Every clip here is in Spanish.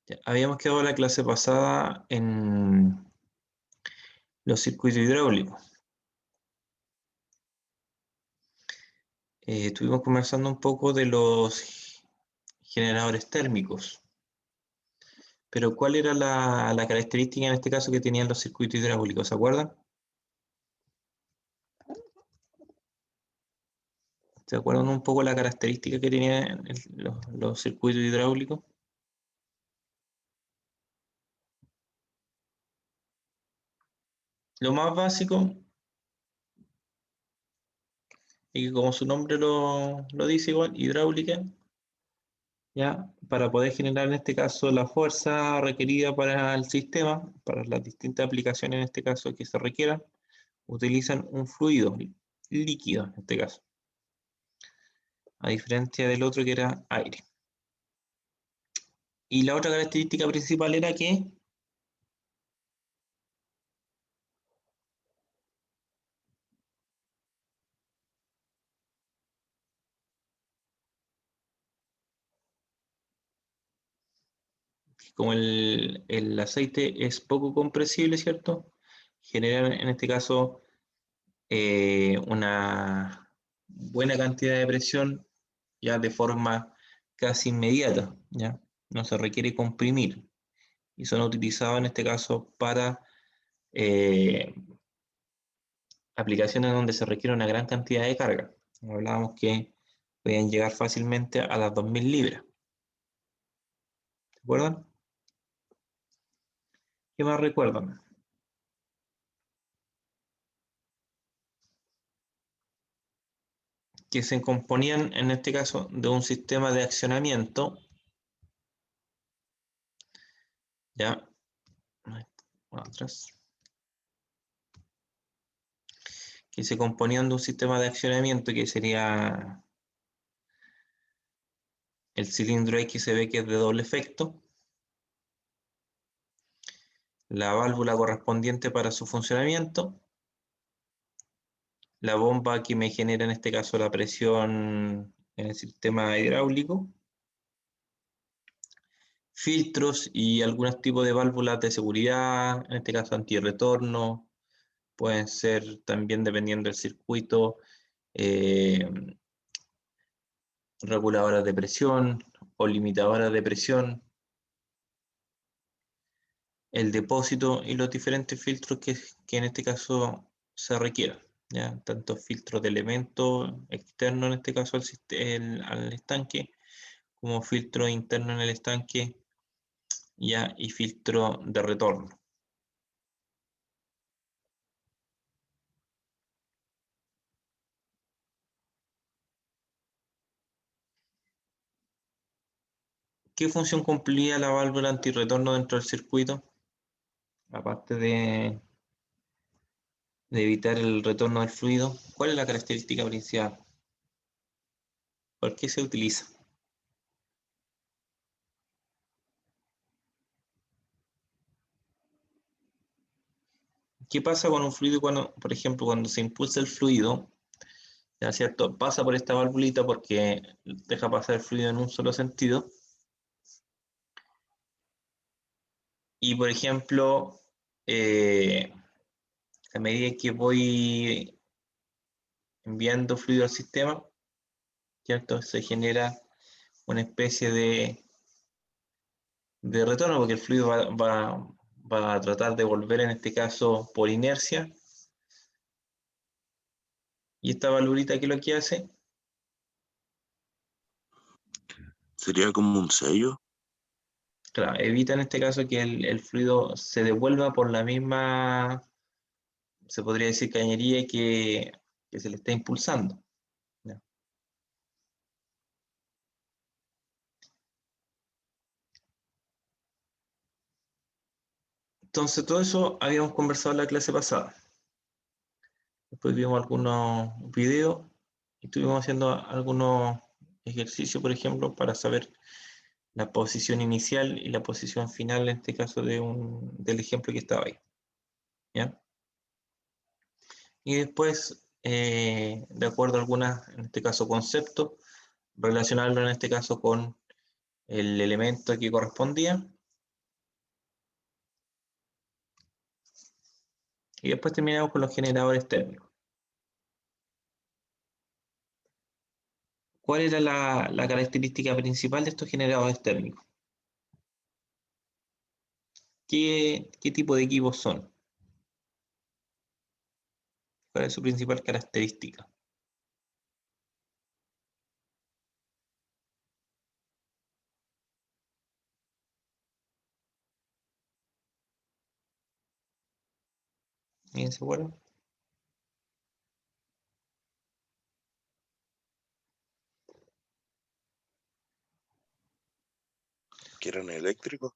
Ya, habíamos quedado la clase pasada en los circuitos hidráulicos. Estuvimos conversando un poco de los generadores térmicos. Pero ¿cuál era la característica en este caso que tenían los circuitos hidráulicos? ¿Se acuerdan? ¿Se acuerdan un poco la característica que tenían los circuitos hidráulicos? Lo más básico, y que como su nombre lo dice igual, hidráulica, ¿ya? Para poder generar en este caso la fuerza requerida para el sistema, para las distintas aplicaciones en este caso que se requieran, utilizan un fluido líquido en este caso, a diferencia del otro que era aire. Y la otra característica principal era que como el aceite es poco compresible, ¿cierto? Generan en este caso una buena cantidad de presión ya de forma casi inmediata, ¿ya? No se requiere comprimir y son utilizados en este caso para eh, aplicaciones donde se requiere una gran cantidad de carga. Hablábamos que podían llegar fácilmente a las 2000 libras. ¿Se acuerdan? ¿Qué más recuerdan? Que se componían en este caso de un sistema de accionamiento, ya, atrás, que se componían de un sistema de accionamiento que sería el cilindro XB, que es de doble efecto, la válvula correspondiente para su funcionamiento, la bomba que me genera en este caso la presión en el sistema hidráulico, filtros y algunos tipos de válvulas de seguridad, en este caso antirretorno, pueden ser también dependiendo del circuito, eh, reguladoras de presión o limitadoras de presión, el depósito y los diferentes filtros que en este caso se requieran, ¿ya? Tanto filtros de elementos externos, en este caso al estanque, como filtro interno en el estanque, ¿ya? Y filtro de retorno. ¿Qué función cumplía la válvula antirretorno dentro del circuito? Aparte de evitar el retorno del fluido, ¿cuál es la característica principal? ¿Por qué se utiliza? ¿Qué pasa con un fluido cuando, por ejemplo, cuando se impulsa el fluido, ¿ya, cierto? Pasa por esta valvulita porque deja pasar el fluido en un solo sentido. Y, por ejemplo, a medida que voy enviando fluido al sistema, ¿cierto? Se genera una especie de retorno porque el fluido va a tratar de volver en este caso por inercia. Y esta valvulita, ¿qué es lo que hace? Sería como un sello. Claro, evita en este caso que el fluido se devuelva por la misma, se podría decir, cañería que se le está impulsando, ¿ya? Entonces, todo eso habíamos conversado en la clase pasada. Después vimos algunos videos y estuvimos haciendo algunos ejercicios, por ejemplo, para saber la posición inicial y la posición final, en este caso del ejemplo que estaba ahí, ¿ya? Y después, de acuerdo a algunas, en este caso, conceptos, relacionarlo en este caso con el elemento que correspondía, Y después terminamos con los generadores térmicos. ¿Cuál era la característica principal de estos generadores térmicos? ¿Qué tipo de equipos son? ¿Cuál es su principal característica? ¿Alguien se acuerda? ¿Que eran eléctricos?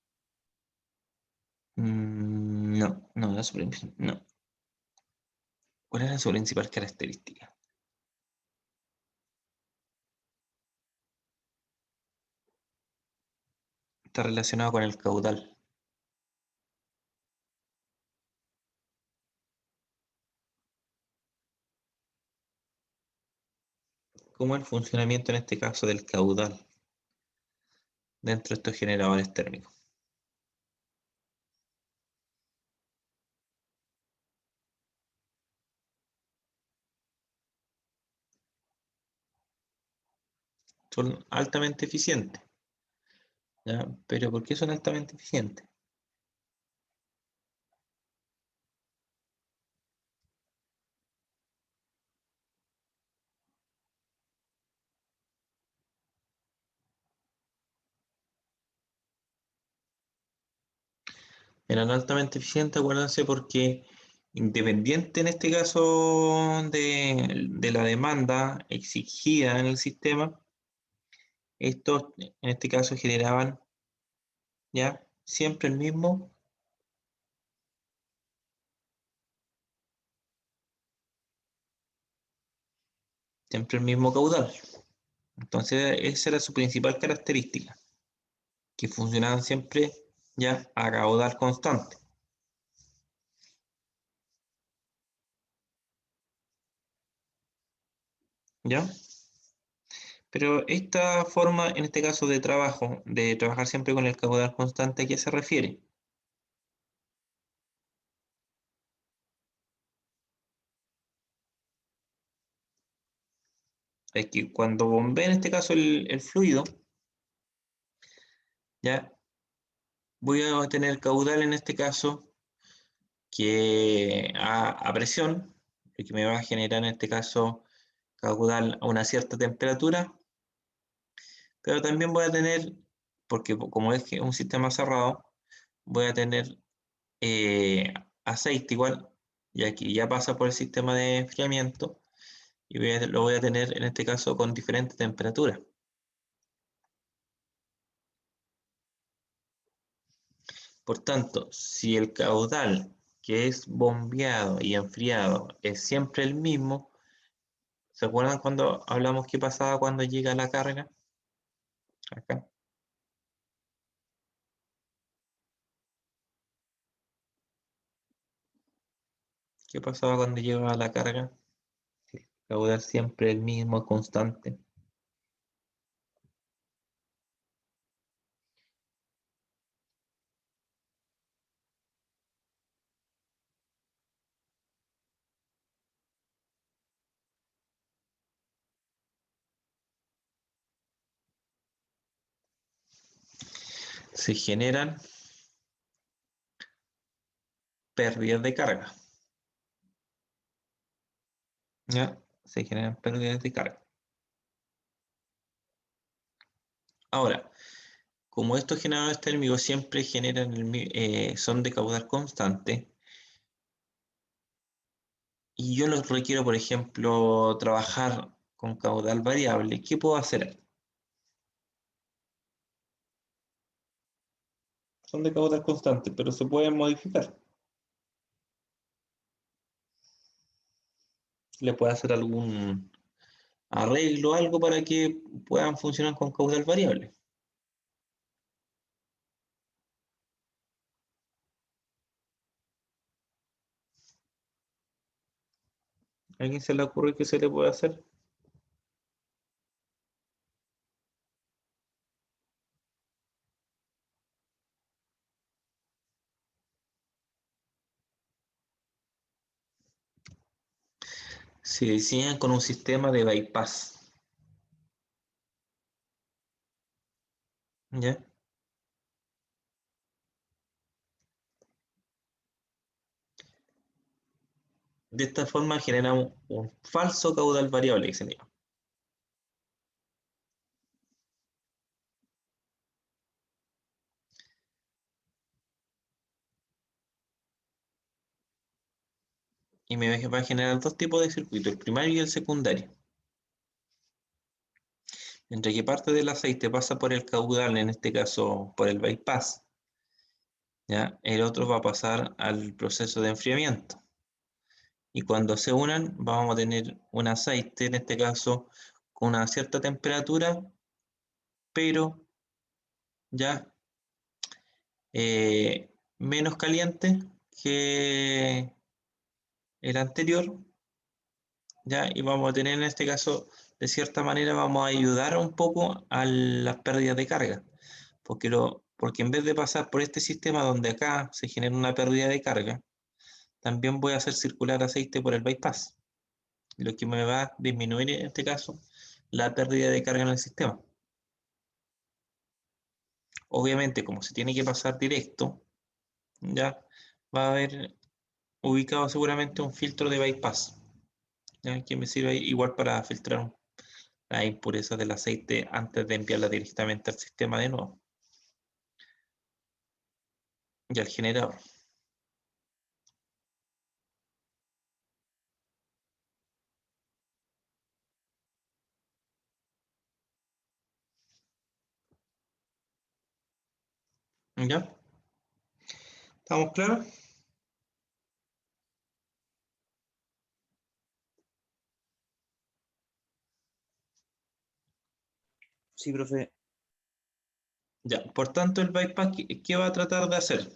No, no, no. ¿Cuál era su principal característica? Está relacionado con el caudal. ¿Cómo es el funcionamiento en este caso del caudal dentro de estos generadores térmicos? Son altamente eficientes, ¿ya? Pero ¿por qué son altamente eficientes? Eran altamente eficientes, acuérdense, porque independiente en este caso de la demanda exigida en el sistema, estos en este caso generaban ya siempre el mismo caudal. Entonces, esa era su principal característica, que funcionaban siempre ya a caudal constante. ¿Ya? Pero esta forma, en este caso de trabajo, de trabajar siempre con el caudal constante, ¿a qué se refiere? Es que cuando bombea en este caso el fluido, ya voy a tener caudal en este caso que a presión, lo que me va a generar en este caso caudal a una cierta temperatura, pero también voy a tener, porque como es que un sistema cerrado, voy a tener aceite igual, y aquí ya pasa por el sistema de enfriamiento, y lo voy a tener en este caso con diferentes temperaturas. Por tanto, si el caudal que es bombeado y enfriado es siempre el mismo, ¿se acuerdan cuando hablamos qué pasaba cuando llega la carga? Acá. ¿Qué pasaba cuando llegaba la carga? El caudal siempre el mismo, constante. Se generan pérdidas de carga. ¿Ya? Se generan pérdidas de carga. Ahora, como estos generadores térmicos siempre generan son de caudal constante, y yo los requiero, por ejemplo, trabajar con caudal variable, ¿qué puedo hacer? Son de caudal constante, pero se pueden modificar. Le puedo hacer algún arreglo, algo para que puedan funcionar con caudal variable. ¿A alguien se le ocurre que se le puede hacer? se diseñan con un sistema de bypass. ¿Ya? De esta forma generamos un falso caudal variable, que se llama. Y me va a generar dos tipos de circuitos, el primario y el secundario. Entre que parte del aceite pasa por el caudal, en este caso por el bypass, ¿ya? El otro va a pasar al proceso de enfriamiento. Y cuando se unan, vamos a tener un aceite, en este caso, con una cierta temperatura, pero ya menos caliente que el anterior, ¿ya? Y vamos a tener en este caso, de cierta manera, vamos a ayudar un poco a las pérdidas de carga, porque en vez de pasar por este sistema donde acá se genera una pérdida de carga, también voy a hacer circular aceite por el bypass, lo que me va a disminuir en este caso la pérdida de carga en el sistema. Obviamente, como se tiene que pasar directo, ya va a haber ubicado seguramente un filtro de bypass, ¿ya? Que me sirve igual para filtrar las impurezas del aceite antes de enviarla directamente al sistema de nuevo y al generador. ¿Ya? ¿Estamos claros? Sí, profe. Ya, por tanto, el bypass, ¿qué va a tratar de hacer?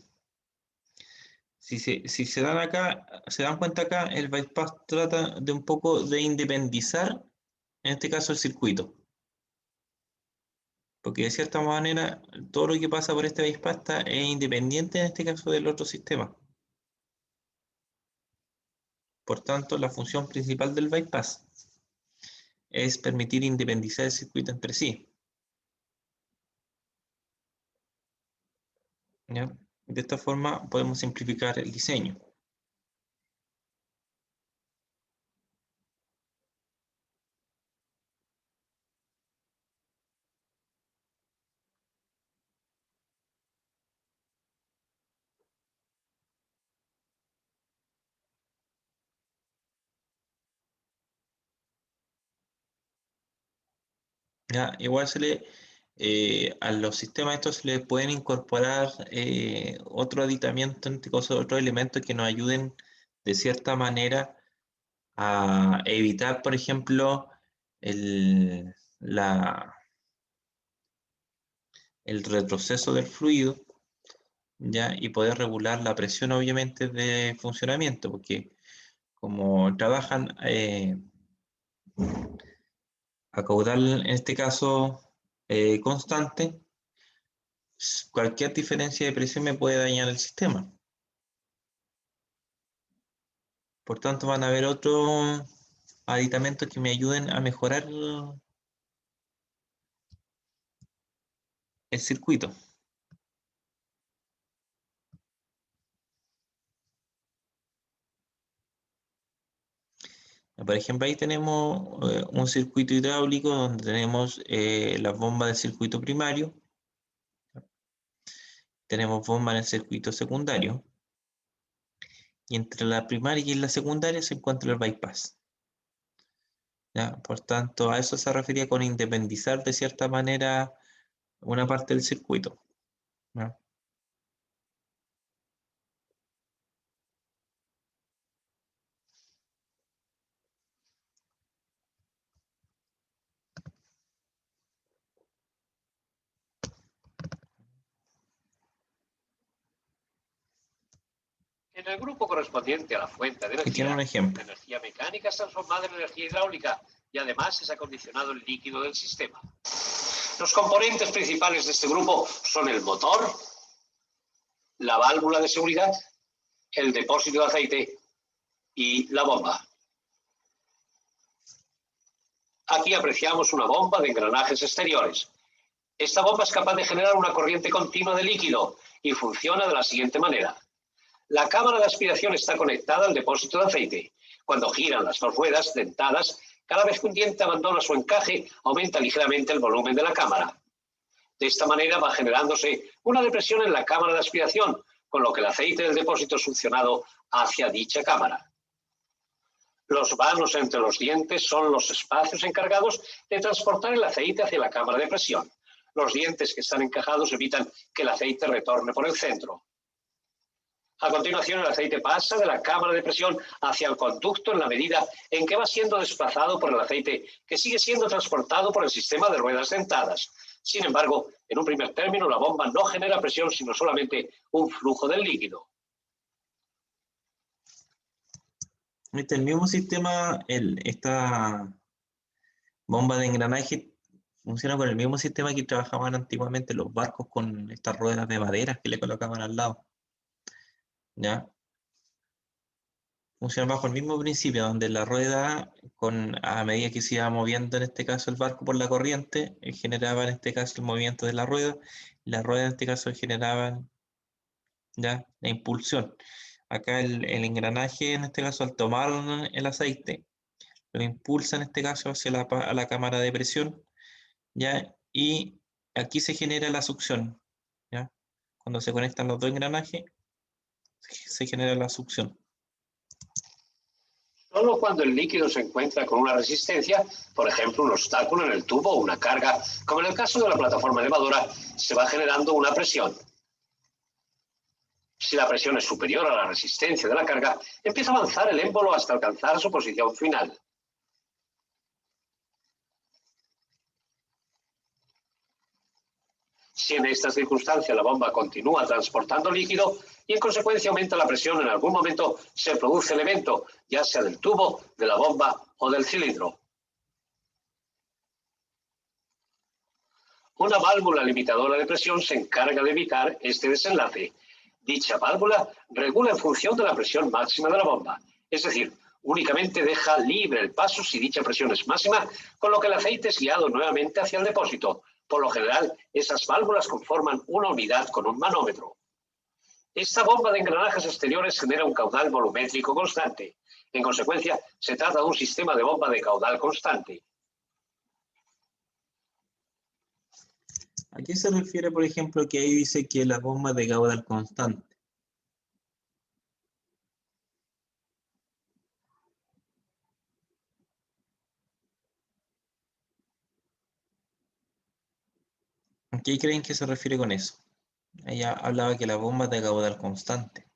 Si se dan acá, se dan cuenta acá, el bypass trata de un poco de independizar, en este caso, el circuito. Porque de cierta manera, todo lo que pasa por este bypass es independiente, en este caso, del otro sistema. Por tanto, la función principal del bypass es permitir independizar el circuito entre sí, ¿ya? De esta forma podemos simplificar el diseño. ¿Ya? Igual a los sistemas estos se les pueden incorporar otro aditamiento, otros elementos que nos ayuden de cierta manera a evitar, por ejemplo, el, la, el retroceso del fluido, ¿ya? Y poder regular la presión, obviamente, de funcionamiento, porque como trabajan a caudal, en este caso, constante, cualquier diferencia de presión me puede dañar el sistema. Por tanto, van a haber otros aditamentos que me ayuden a mejorar el circuito. Por ejemplo, ahí tenemos un circuito hidráulico donde tenemos las bombas del circuito primario, tenemos bombas en el circuito secundario, y entre la primaria y la secundaria se encuentra el bypass, ¿ya? Por tanto, a eso se refería con independizar de cierta manera una parte del circuito, ¿ya? En el grupo correspondiente a la fuente de Aquí tiene un energía, la ejemplo. energía mecánica es transformada en energía hidráulica y además es acondicionado el líquido del sistema. Los componentes principales de este grupo son el motor, la válvula de seguridad, el depósito de aceite y la bomba. Aquí apreciamos una bomba de engranajes exteriores. Esta bomba es capaz de generar una corriente continua de líquido y funciona de la siguiente manera. La cámara de aspiración está conectada al depósito de aceite. Cuando giran las dos ruedas dentadas, cada vez que un diente abandona su encaje, aumenta ligeramente el volumen de la cámara. De esta manera va generándose una depresión en la cámara de aspiración, con lo que el aceite del depósito es succionado hacia dicha cámara. Los vanos entre los dientes son los espacios encargados de transportar el aceite hacia la cámara de presión. Los dientes que están encajados evitan que el aceite retorne por el centro. A continuación, el aceite pasa de la cámara de presión hacia el conducto en la medida en que va siendo desplazado por el aceite, que sigue siendo transportado por el sistema de ruedas dentadas. Sin embargo, en un primer término, la bomba no genera presión, sino solamente un flujo del líquido. El mismo sistema, esta bomba de engranaje funciona con el mismo sistema que trabajaban antiguamente los barcos con estas ruedas de madera que le colocaban al lado. ¿Ya? Funciona bajo el mismo principio, donde la rueda, a medida que se iba moviendo en este caso el barco por la corriente, generaba en este caso el movimiento de la rueda, y la rueda en este caso generaban ¿ya? La impulsión. Acá el engranaje, en este caso, al tomar el aceite, lo impulsa en este caso hacia a la cámara de presión, ¿ya? Y aquí se genera la succión, ¿ya? Cuando se conectan los dos engranajes, se genera la succión. Solo cuando el líquido se encuentra con una resistencia, por ejemplo, un obstáculo en el tubo o una carga, como en el caso de la plataforma elevadora, se va generando una presión. Si la presión es superior a la resistencia de la carga, empieza a avanzar el émbolo hasta alcanzar su posición final. Si en estas circunstancias la bomba continúa transportando líquido y en consecuencia aumenta la presión, en algún momento se produce el evento, ya sea del tubo, de la bomba o del cilindro. Una válvula limitadora de presión se encarga de evitar este desenlace. Dicha válvula regula en función de la presión máxima de la bomba, es decir, únicamente deja libre el paso si dicha presión es máxima, con lo que el aceite es guiado nuevamente hacia el depósito. Por lo general, esas válvulas conforman una unidad con un manómetro. Esta bomba de engranajes exteriores genera un caudal volumétrico constante. En consecuencia, se trata de un sistema de bomba de caudal constante. ¿A qué se refiere, por ejemplo, que ahí dice que la bomba de caudal constante? ¿A qué creen que se refiere con eso? Ella hablaba que la bomba de caudal constante.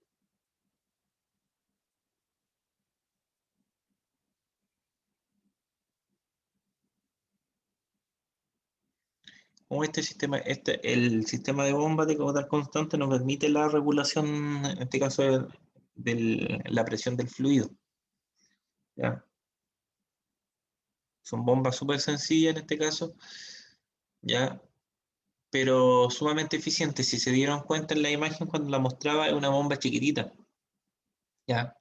Como el sistema de bombas de caudal constante nos permite la regulación, en este caso, de la presión del fluido. ¿Ya? Son bombas súper sencillas en este caso, ¿ya? Pero sumamente eficientes. Si se dieron cuenta en la imagen cuando la mostraba, es una bomba chiquitita, ¿ya?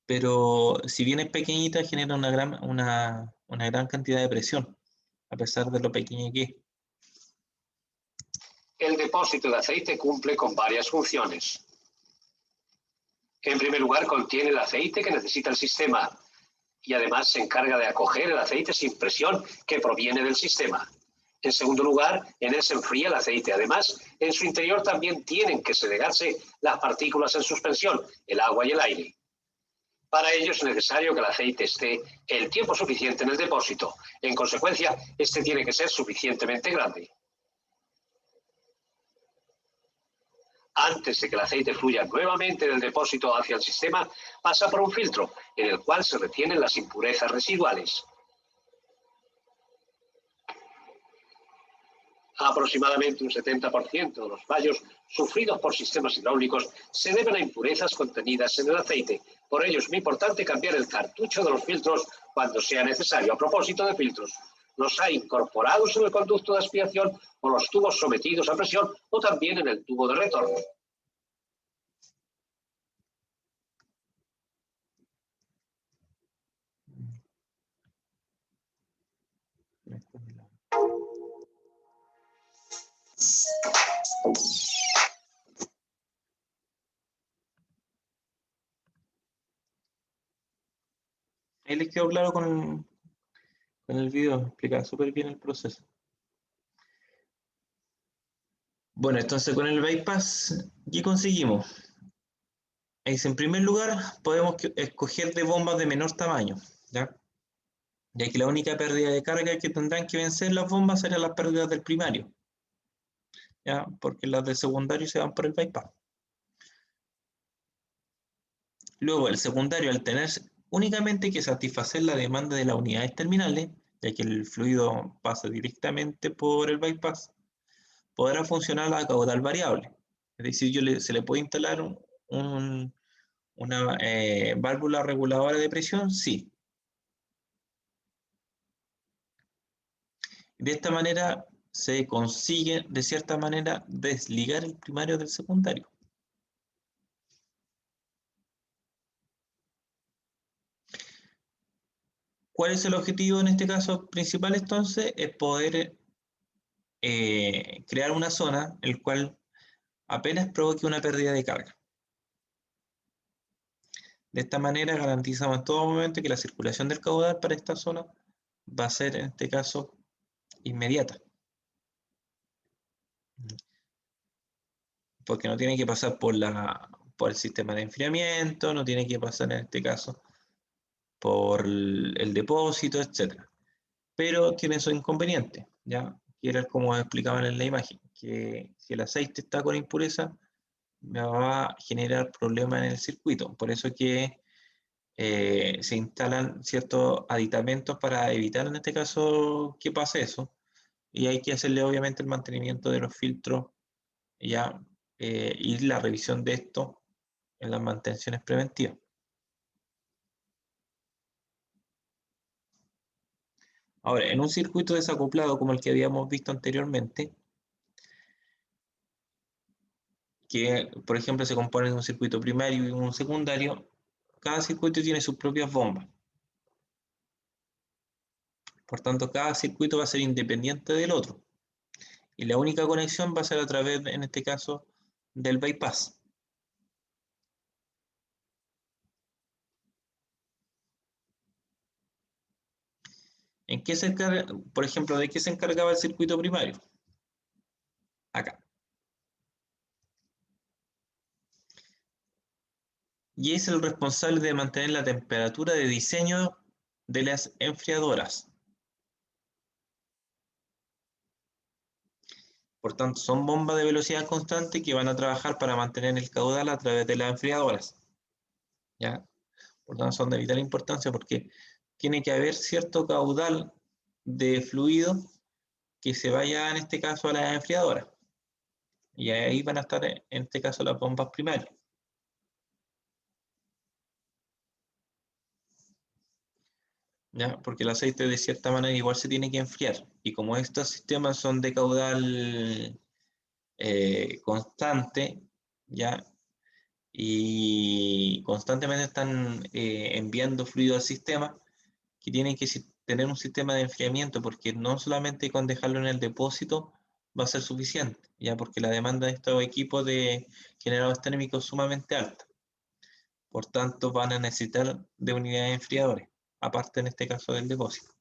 Pero si bien es pequeñita, genera una gran cantidad de presión, a pesar de lo pequeña que es. El depósito de aceite cumple con varias funciones. En primer lugar, contiene el aceite que necesita el sistema y además se encarga de acoger el aceite sin presión que proviene del sistema. En segundo lugar, en él se enfría el aceite. Además, en su interior también tienen que segregarse las partículas en suspensión, el agua y el aire. Para ello es necesario que el aceite esté el tiempo suficiente en el depósito. En consecuencia, este tiene que ser suficientemente grande. Antes de que el aceite fluya nuevamente del depósito hacia el sistema, pasa por un filtro en el cual se retienen las impurezas residuales. Aproximadamente un 70% de los fallos sufridos por sistemas hidráulicos se deben a impurezas contenidas en el aceite. Por ello es muy importante cambiar el cartucho de los filtros cuando sea necesario. A propósito de filtros, los hay incorporados en el conducto de aspiración o los tubos sometidos a presión o también en el tubo de retorno. Ahí les quedó claro con el video, explica súper bien el proceso. Bueno, entonces con el bypass, ¿qué conseguimos? En primer lugar, podemos escoger de bombas de menor tamaño, ¿ya? Ya que la única pérdida de carga que tendrán que vencer las bombas serían las pérdidas del primario, ¿ya? Porque las del secundario se van por el bypass. Luego, el secundario, al tener únicamente que satisfacer la demanda de las unidades terminales, ya que el fluido pasa directamente por el bypass, podrá funcionar a caudal variable. Es decir, se le puede instalar una válvula reguladora de presión, sí. De esta manera se consigue, de cierta manera, desligar el primario del secundario. ¿Cuál es el objetivo en este caso principal entonces? Es poder crear una zona en la cual apenas provoque una pérdida de carga. De esta manera garantizamos en todo momento que la circulación del caudal para esta zona va a ser, en este caso, inmediata. Porque no tiene que pasar por el sistema de enfriamiento, no tiene que pasar en este caso por el depósito, etc. Pero tiene su inconveniente, ¿ya? Que era como explicaban en la imagen, que si el aceite está con impureza, me va a generar problemas en el circuito. Por eso que se instalan ciertos aditamentos para evitar en este caso que pase eso. Y hay que hacerle obviamente el mantenimiento de los filtros ya, y la revisión de esto en las mantenciones preventivas. Ahora, en un circuito desacoplado como el que habíamos visto anteriormente, que por ejemplo se compone de un circuito primario y un secundario, cada circuito tiene sus propias bombas. Por tanto, cada circuito va a ser independiente del otro. Y la única conexión va a ser a través, en este caso, del bypass. ¿En qué se encarga, por ejemplo, de qué se encargaba el circuito primario? Acá. Y es el responsable de mantener la temperatura de diseño de las enfriadoras. Por tanto, son bombas de velocidad constante que van a trabajar para mantener el caudal a través de las enfriadoras. ¿Ya? Por tanto, son de vital importancia porque tiene que haber cierto caudal de fluido que se vaya, en este caso, a las enfriadoras. Y ahí van a estar, en este caso, las bombas primarias. ¿Ya? Porque el aceite de cierta manera igual se tiene que enfriar. Y como estos sistemas son de caudal constante, ¿ya? Y constantemente están enviando fluido al sistema, que tienen que tener un sistema de enfriamiento, porque no solamente con dejarlo en el depósito va a ser suficiente, ¿ya? Porque la demanda de estos equipos de generadores térmicos es sumamente alta. Por tanto, van a necesitar de unidades enfriadores, aparte en este caso del depósito,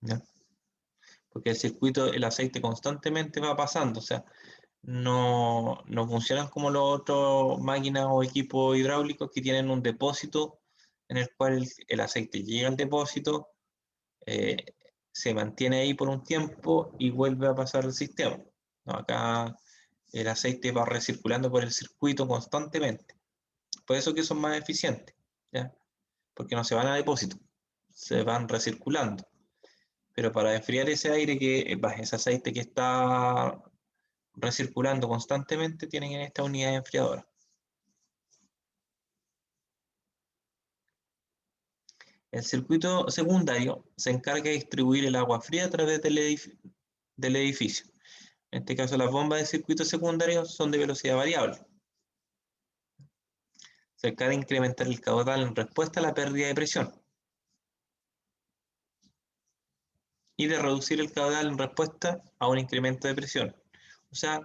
¿ya? Porque el circuito, el aceite constantemente va pasando, o sea, no funcionan como los otros máquinas o equipos hidráulicos que tienen un depósito en el cual el aceite llega al depósito, eh, se mantiene ahí por un tiempo y vuelve a pasar al sistema. ¿No? Acá el aceite va recirculando por el circuito constantemente. Por eso que son más eficientes, ¿ya? Porque no se van a depósito, se van recirculando. Pero para enfriar ese aire, ese aceite que está recirculando constantemente, tienen en esta unidad enfriadora. El circuito secundario se encarga de distribuir el agua fría a través del edificio. En este caso, las bombas de circuito secundario son de velocidad variable. Se encarga de incrementar el caudal en respuesta a la pérdida de presión. y de reducir el caudal en respuesta a un incremento de presión. O sea,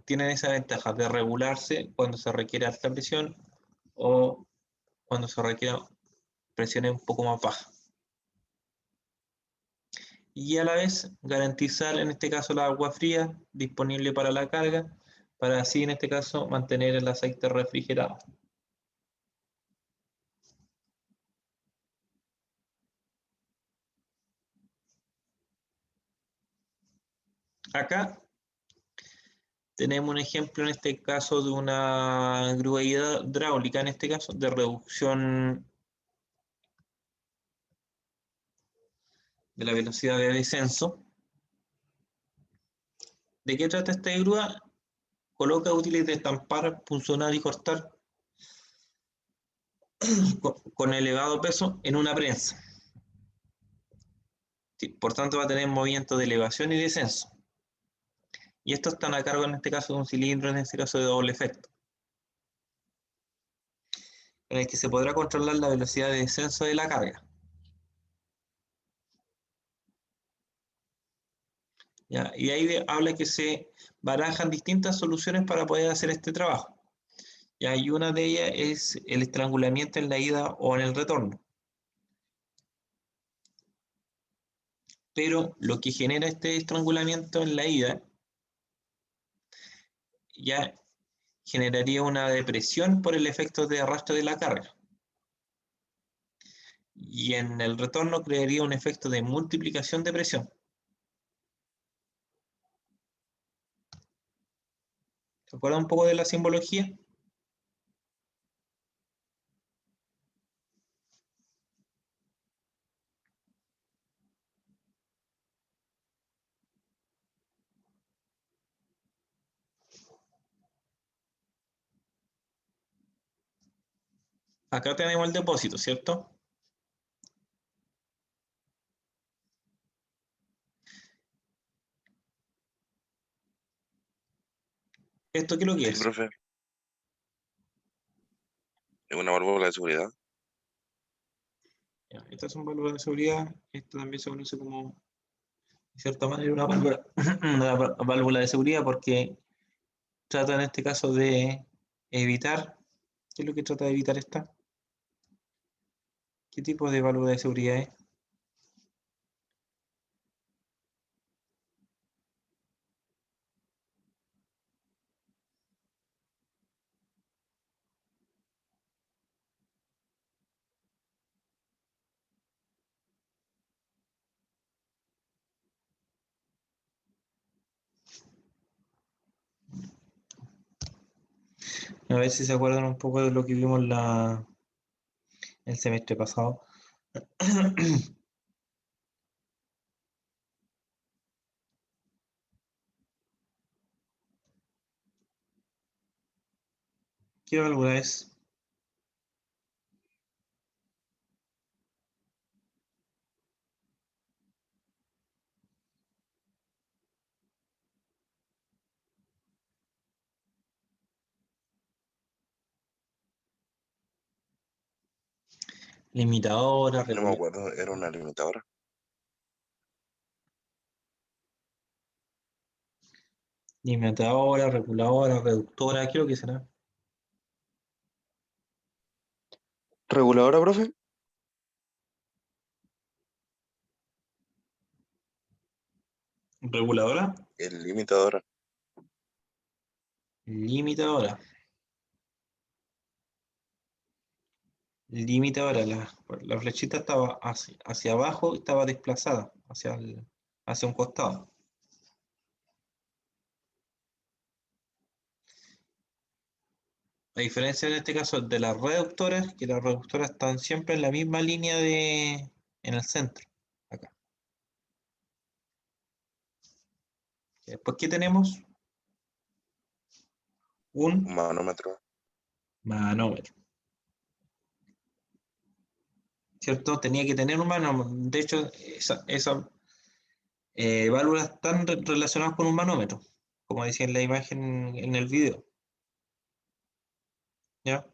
tienen esa ventaja de regularse cuando se requiere alta presión o cuando se requiere presiones un poco más bajas. Y a la vez garantizar en este caso la agua fría disponible para la carga, para así en este caso mantener el aceite refrigerado. Acá tenemos un ejemplo en este caso de una grúa hidráulica, en este caso de reducción de la velocidad de descenso. ¿De qué trata esta grúa? Coloca útiles de estampar, punzonar y cortar con elevado peso en una prensa. Por tanto, va a tener movimiento de elevación y descenso. Y estos están a cargo en este caso de un cilindro, en este caso de doble efecto, en el que se podrá controlar la velocidad de descenso de la carga. ¿Ya? Y ahí habla que se barajan distintas soluciones para poder hacer este trabajo. Y una de ellas es el estrangulamiento en la ida o en el retorno. Pero lo que genera este estrangulamiento en la ida ya generaría una depresión por el efecto de arrastre de la carga. Y en el retorno crearía un efecto de multiplicación de presión. ¿Se acuerdan un poco de la simbología? Acá tenemos el depósito, ¿cierto? ¿Esto qué es lo que Sí, es? profe. Es una válvula de seguridad. Ya, estas son válvulas de seguridad. Esto también se conoce como, de cierta manera, una válvula, una válvula de seguridad porque trata en este caso de evitar. ¿Qué es lo que trata de evitar esta? ¿Qué tipo de válvula de seguridad es? A ver si se acuerdan un poco de lo que vimos el semestre pasado. ¿Qué válvula es? Limitadora, No me acuerdo, era una limitadora. reguladora, reductora, ¿qué es lo que será? ¿Reguladora, profe? Reguladora, El limitadora. limitadora. Limitadora, la flechita estaba hacia abajo y estaba desplazada hacia un costado. A diferencia en este caso de las reductoras, que las reductoras están siempre en la misma línea en el centro. Acá. Después, ¿qué tenemos? Un Un manómetro. manómetro. ¿Cierto? Tenía que tener un manómetro. De hecho, esa válvulas están relacionadas con un manómetro, como decía en la imagen en el video. ¿Ya?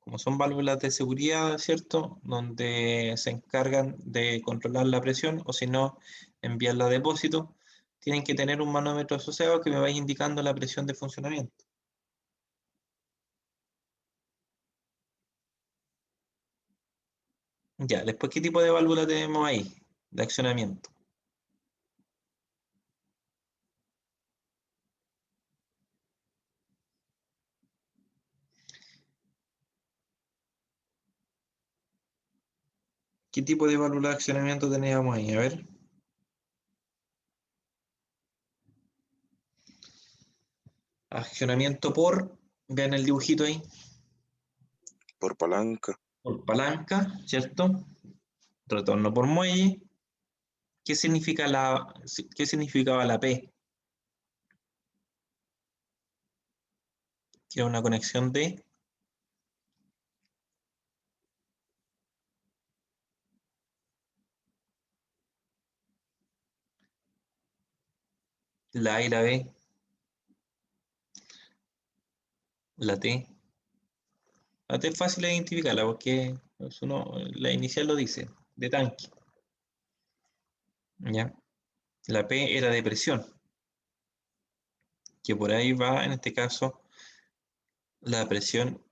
como son válvulas de seguridad, ¿cierto? Donde se encargan de controlar la presión o si no, enviarla a depósito, tienen que tener un manómetro asociado que me vaya indicando la presión de funcionamiento. Ya, después, ¿qué tipo de válvula tenemos ahí? De accionamiento. ¿Qué tipo de válvula de accionamiento teníamos ahí? A ver. Accionamiento por, vean el dibujito ahí, Por palanca. por palanca, ¿cierto? Retorno por muelle. ¿Qué significaba la P? Que era una conexión de la A y la B, la T. La T es fácil de identificarla porque la inicial lo dice, de tanque. ¿Ya? La P era de presión, que por ahí va, en este caso, la presión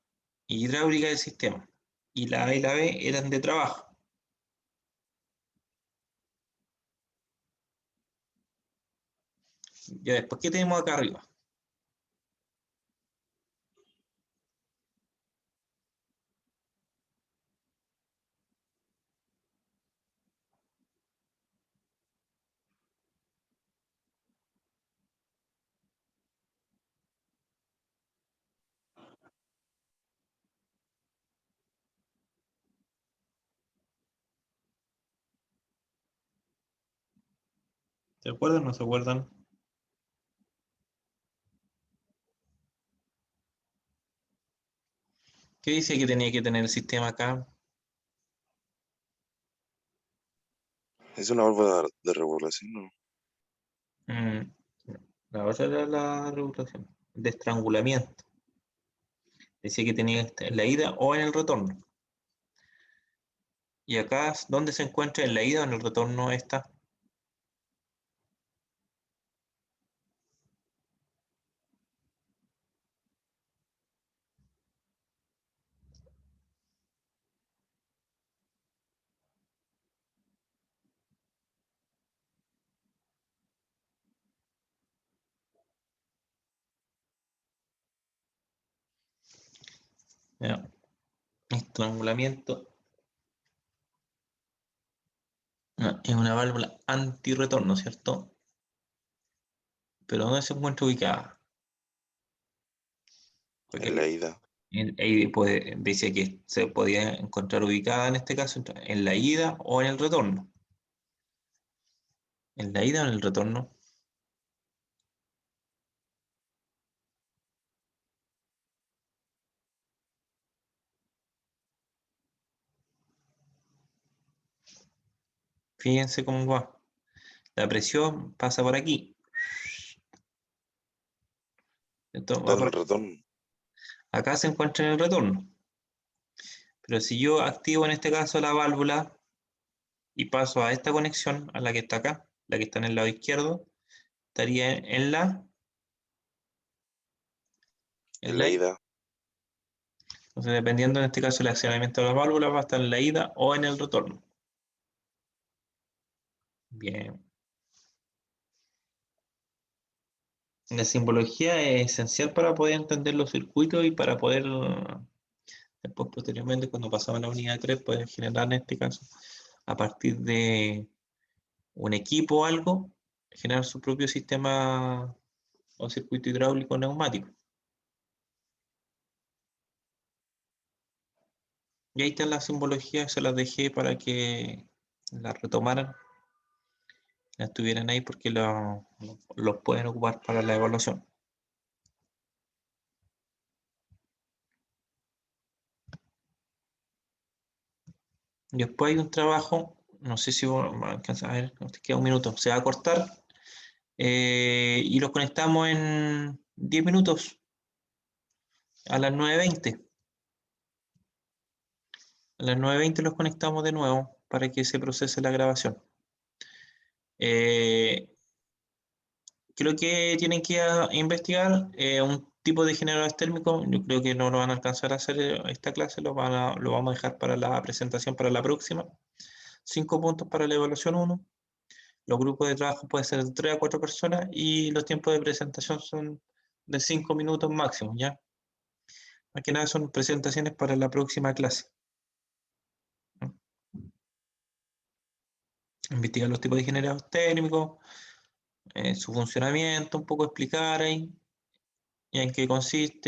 hidráulica del sistema. Y la A y la B eran de trabajo. Ya después, ¿qué tenemos acá arriba? ¿Se acuerdan o no se acuerdan? ¿Qué dice que tenía que tener el sistema acá? Es una válvula de regulación, ¿no? Mm, la otra era la regulación, de estrangulamiento. Decía que tenía que estar en la ida o en el retorno. Y acá, ¿dónde se encuentra en la ida o en el retorno esta? Ya. Estrangulamiento. No, es una válvula antirretorno, ¿cierto? Pero ¿dónde se encuentra ubicada? Porque En la ida. ahí dice que se podía encontrar ubicada en este caso en la ida o en el retorno. ¿En la ida o en el retorno? Fíjense cómo va. La presión pasa por aquí. Esto Está va en por el aquí. retorno. Acá se encuentra en el retorno. Pero si yo activo en este caso la válvula y paso a esta conexión, a la que está acá, la que está en el lado izquierdo, estaría en la En la ida. Entonces, dependiendo en este caso el accionamiento de las válvulas, va a estar en la ida o en el retorno. Bien. La simbología es esencial para poder entender los circuitos y para poder, después posteriormente, cuando pasamos a la unidad 3, poder generar en este caso, a partir de un equipo o algo, generar su propio sistema o circuito hidráulico neumático. Y ahí está la simbología, se las dejé para que la retomaran, la estuvieran ahí porque los pueden ocupar para la evaluación. Después hay un trabajo, no sé si vos alcanzas a ver, te queda un minuto, se va a cortar y los conectamos en 10 minutos a las 9:20. A las 9:20 los conectamos de nuevo para que se procese la grabación. Creo que tienen que investigar un tipo de generadores térmicos. Yo creo que no lo van a alcanzar a hacer esta clase, lo vamos a dejar para la presentación para la próxima. 5 puntos para la evaluación 1. Los grupos de trabajo pueden ser de 3 a 4 personas y los tiempos de presentación son de 5 minutos máximo, ¿ya? Más que nada son presentaciones para la próxima clase. Investigar los tipos de generadores térmicos, su funcionamiento, un poco explicar ahí y en qué consiste.